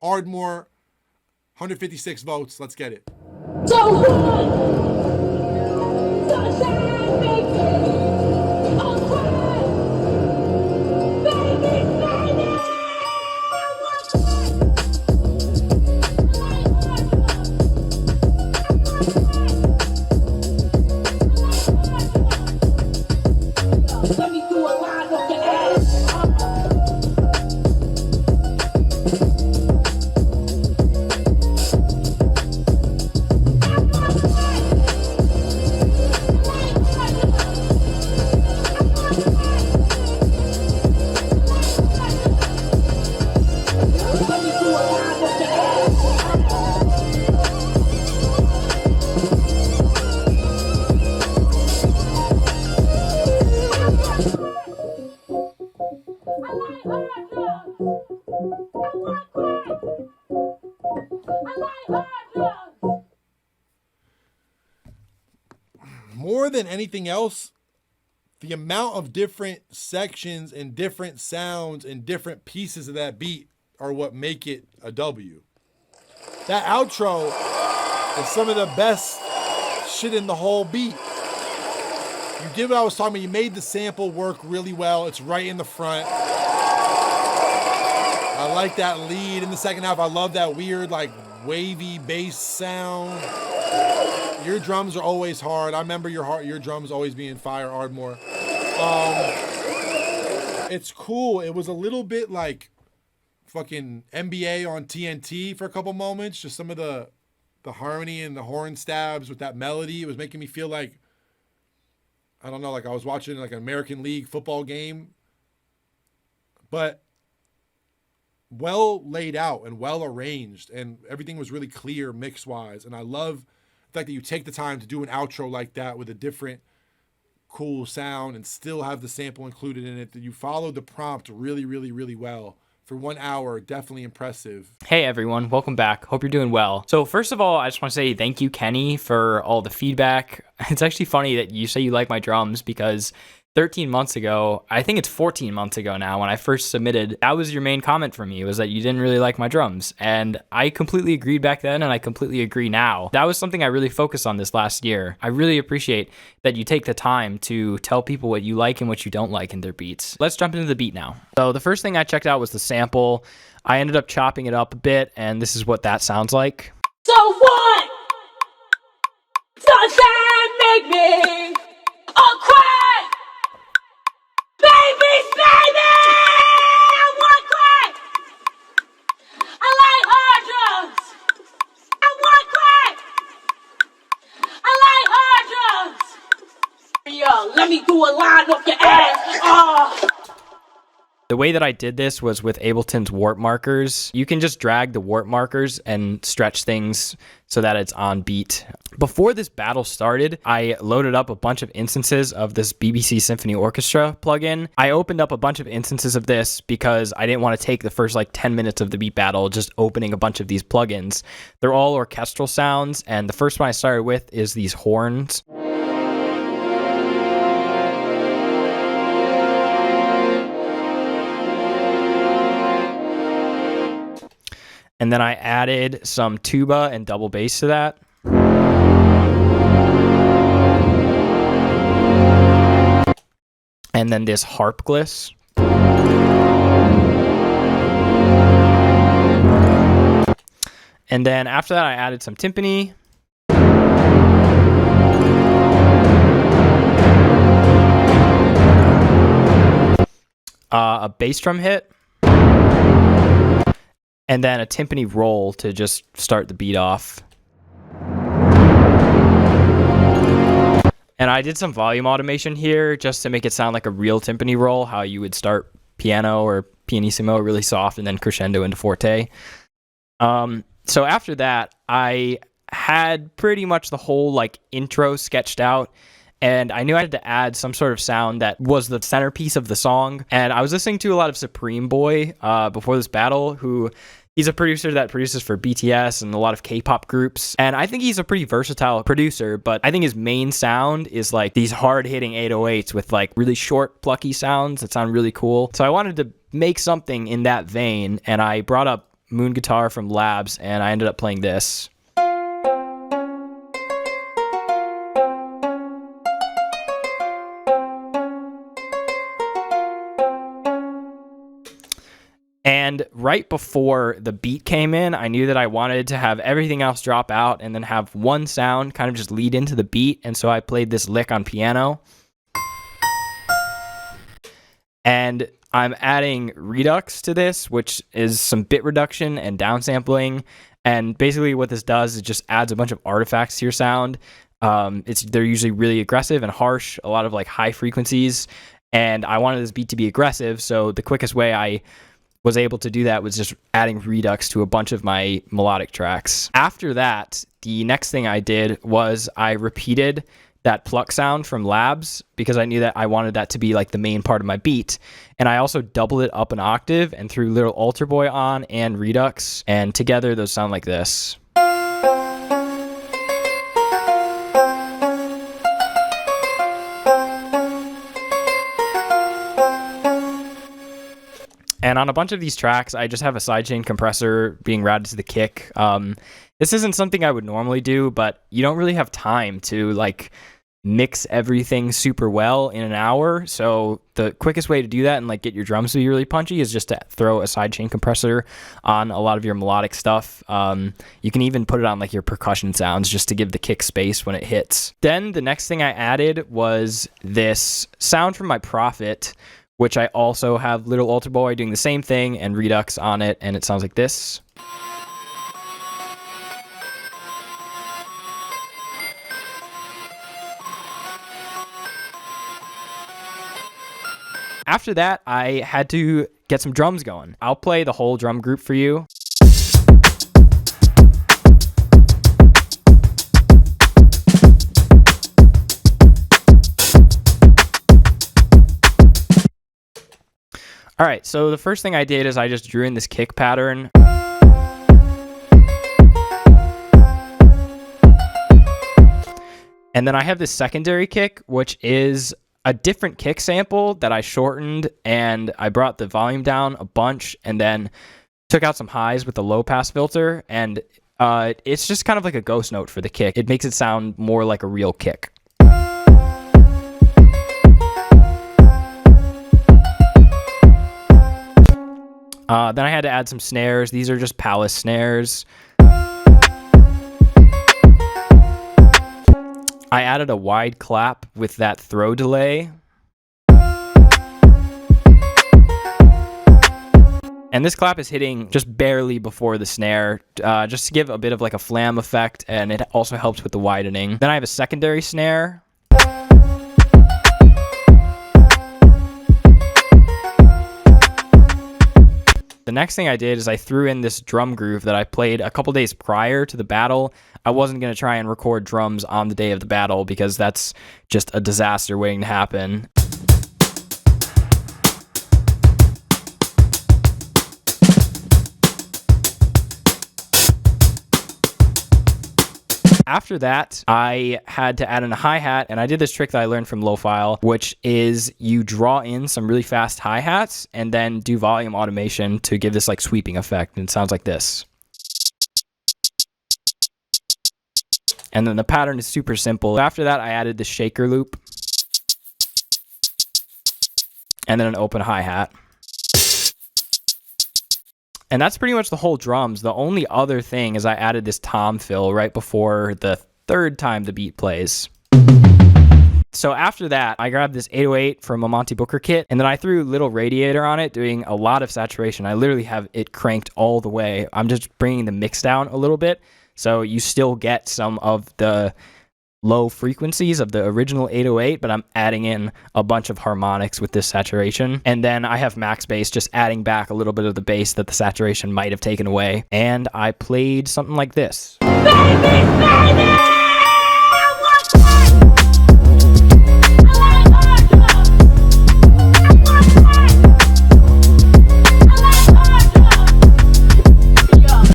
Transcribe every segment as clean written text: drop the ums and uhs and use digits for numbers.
Ardmore, 156 votes. Let's get it. So good. Sunshine makes it all quiet. Baby, baby. Let me do a line of your ass. More than anything else, the amount of different sections and different sounds and different pieces of that beat are what make it a W. That outro is some of the best shit in the whole beat. You did what I was talking about. You made the sample work really well. It's right in the front. I like that lead in the second half. I love that weird, like, wavy bass sound. Your drums are always hard. I remember your drums always being fire, Ardmore. It's cool. It was a little bit like fucking NBA on TNT for a couple moments. Just some of the harmony and the horn stabs with that melody. It was making me feel like, I don't know, like I was watching like an American League football game. But well laid out and well arranged, and everything was really clear mix wise. And I love the fact that you take the time to do an outro like that with a different cool sound and still have the sample included in it, that you followed the prompt really, really, really well. For 1 hour, definitely impressive. Hey everyone, welcome back. Hope you're doing well. So first of all, I just want to say thank you, Kenny, for all the feedback. It's actually funny that you say you like my drums, because 13 months ago, I think it's 14 months ago now, when I first submitted, that was your main comment from me, was that you didn't really like my drums. And I completely agreed back then, and I completely agree now. That was something I really focused on this last year. I really appreciate that you take the time to tell people what you like and what you don't like in their beats. Let's jump into the beat now. So the first thing I checked out was the sample. I ended up chopping it up a bit, and this is what that sounds like. So what? Sunshine make me all cry. Baby, baby, I want crack. I like hard drugs. I want crack. I like hard drugs. Yo, let me do a line off your ass. The way that I did this was with Ableton's warp markers. You can just drag the warp markers and stretch things so that it's on beat. Before this battle started, I loaded up a bunch of instances of this BBC Symphony Orchestra plugin. I opened up a bunch of instances of this because I didn't want to take the first like 10 minutes of the beat battle just opening a bunch of these plugins. They're all orchestral sounds, and the first one I started with is these horns. And then I added some tuba and double bass to that. And then this harp gliss. And then after that, I added some timpani. A bass drum hit. And then a timpani roll to just start the beat off. And I did some volume automation here just to make it sound like a real timpani roll, how you would start piano or pianissimo really soft and then crescendo into forte. So after that, I had pretty much the whole like intro sketched out. And I knew I had to add some sort of sound that was the centerpiece of the song. And I was listening to a lot of Supreme Boy before this battle, who he's a producer that produces for BTS and a lot of K-pop groups. And I think he's a pretty versatile producer, but I think his main sound is like these hard-hitting 808s with like really short, plucky sounds that sound really cool. So I wanted to make something in that vein, and I brought up Moon guitar from Labs, and I ended up playing this. And right before the beat came in, I knew that I wanted to have everything else drop out and then have one sound kind of just lead into the beat. And so I played this lick on piano. And I'm adding Redux to this, which is some bit reduction and downsampling. And basically what this does is just adds a bunch of artifacts to your sound. They're usually really aggressive and harsh, a lot of like high frequencies. And I wanted this beat to be aggressive. So the quickest way I was able to do that was just adding Redux to a bunch of my melodic tracks. After that, the next thing I did was I repeated that pluck sound from Labs because I knew that I wanted that to be like the main part of my beat. And I also doubled it up an octave and threw Little Altar Boy on and Redux, and together those sound like this. And on a bunch of these tracks, I just have a sidechain compressor being routed to the kick. This isn't something I would normally do, but you don't really have time to like mix everything super well in an hour. So the quickest way to do that and like get your drums to be really punchy is just to throw a sidechain compressor on a lot of your melodic stuff. You can even put it on like your percussion sounds just to give the kick space when it hits. Then the next thing I added was this sound from my Prophet, which I also have Little Altar Boy doing the same thing and Redux on it, and it sounds like this. After that, I had to get some drums going. I'll play the whole drum group for you. All right, so the first thing I did is I just drew in this kick pattern. And then I have this secondary kick, which is a different kick sample that I shortened, and I brought the volume down a bunch and then took out some highs with the low pass filter. And it's just kind of like a ghost note for the kick. It makes it sound more like a real kick. Then I had to add some snares. These are just Palace snares. I added a wide clap with that throw delay. And this clap is hitting just barely before the snare, just to give a bit of like a flam effect, and it also helps with the widening. Then I have a secondary snare. The next thing I did is I threw in this drum groove that I played a couple days prior to the battle. I wasn't going to try and record drums on the day of the battle because that's just a disaster waiting to happen. After that, I had to add in a hi-hat, and I did this trick that I learned from Lo-File, which is you draw in some really fast hi-hats and then do volume automation to give this like sweeping effect, and it sounds like this. And then the pattern is super simple. After that, I added the shaker loop and then an open hi-hat. And that's pretty much the whole drums. The only other thing is I added this tom fill right before the third time the beat plays. So after that, I grabbed this 808 from a Monty Booker kit, and then I threw Little Radiator on it, doing a lot of saturation. I literally have it cranked all the way. I'm just bringing the mix down a little bit, so you still get some of the low frequencies of the original 808, but I'm adding in a bunch of harmonics with this saturation. And then I have max bass, just adding back a little bit of the bass that the saturation might have taken away. And I played something like this.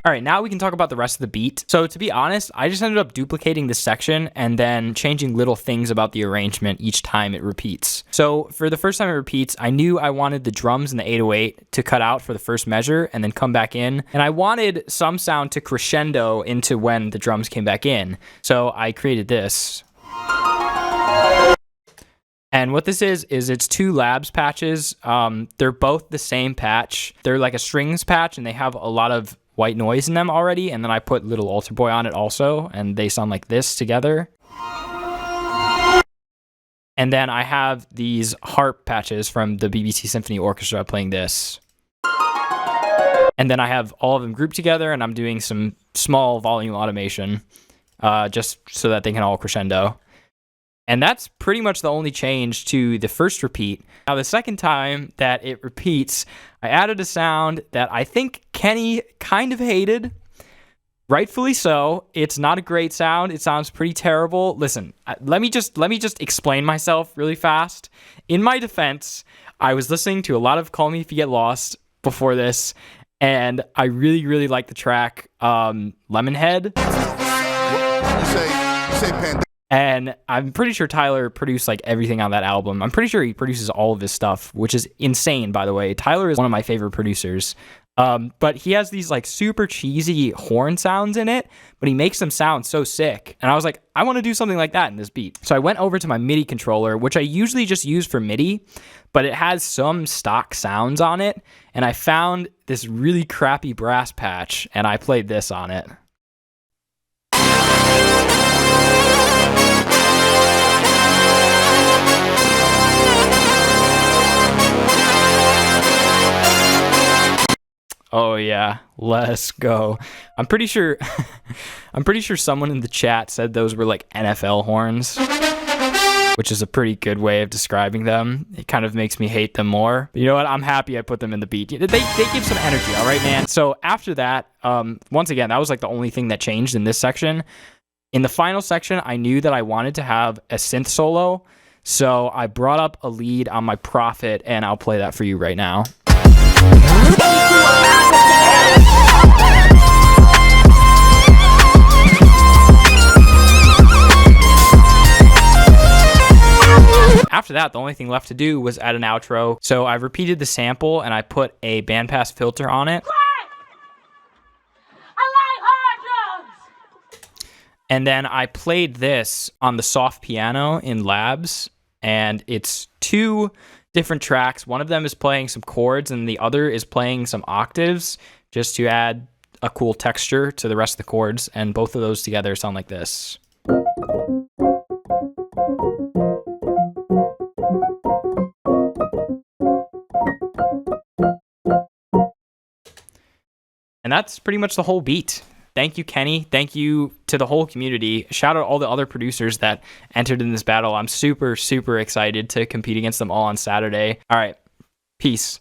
All right, now we can talk about the rest of the beat. So to be honest, I just ended up duplicating this section and then changing little things about the arrangement each time it repeats. So for the first time it repeats, I knew I wanted the drums and the 808 to cut out for the first measure and then come back in. And I wanted some sound to crescendo into when the drums came back in. So I created this. And what this is it's two labs patches. They're both the same patch. They're like a strings patch and they have a lot of white noise in them already, and then I put Little Altar Boy on it also, and they sound like this together. And then I have these harp patches from the BBC Symphony Orchestra playing this. And then I have all of them grouped together, and I'm doing some small volume automation just so that they can all crescendo. And that's pretty much the only change to the first repeat. Now, the second time that it repeats, I added a sound that I think Kenny kind of hated. Rightfully so. It's not a great sound. It sounds pretty terrible. Listen, let me just explain myself really fast. In my defense, I was listening to a lot of Call Me If You Get Lost before this, and I really, really like the track Lemonhead. You say Pandemic. And I'm pretty sure Tyler produced like everything on that album. I'm pretty sure he produces all of his stuff, which is insane, by the way. Tyler is one of my favorite producers. But he has these like super cheesy horn sounds in it, but he makes them sound so sick. And I was like, I want to do something like that in this beat. So I went over to my MIDI controller, which I usually just use for MIDI, but it has some stock sounds on it. And I found this really crappy brass patch, and I played this on it. Oh yeah, let's go. I'm pretty sure someone in the chat said those were like NFL horns, which is a pretty good way of describing them. It kind of makes me hate them more. But you know what? I'm happy I put them in the beat. They give some energy, all right, man? So after that, once again, that was like the only thing that changed in this section. In the final section, I knew that I wanted to have a synth solo, so I brought up a lead on my Prophet, and I'll play that for you right now. After that, the only thing left to do was add an outro. So I repeated the sample and I put a bandpass filter on it. I like hard drugs. And then I played this on the soft piano in Labs, and it's two different tracks. One of them is playing some chords and the other is playing some octaves just to add a cool texture to the rest of the chords, and both of those together sound like this. And that's pretty much the whole beat. Thank you, Kenny. Thank you to the whole community. Shout out all the other producers that entered in this battle. I'm super, super excited to compete against them all on Saturday. All right. Peace.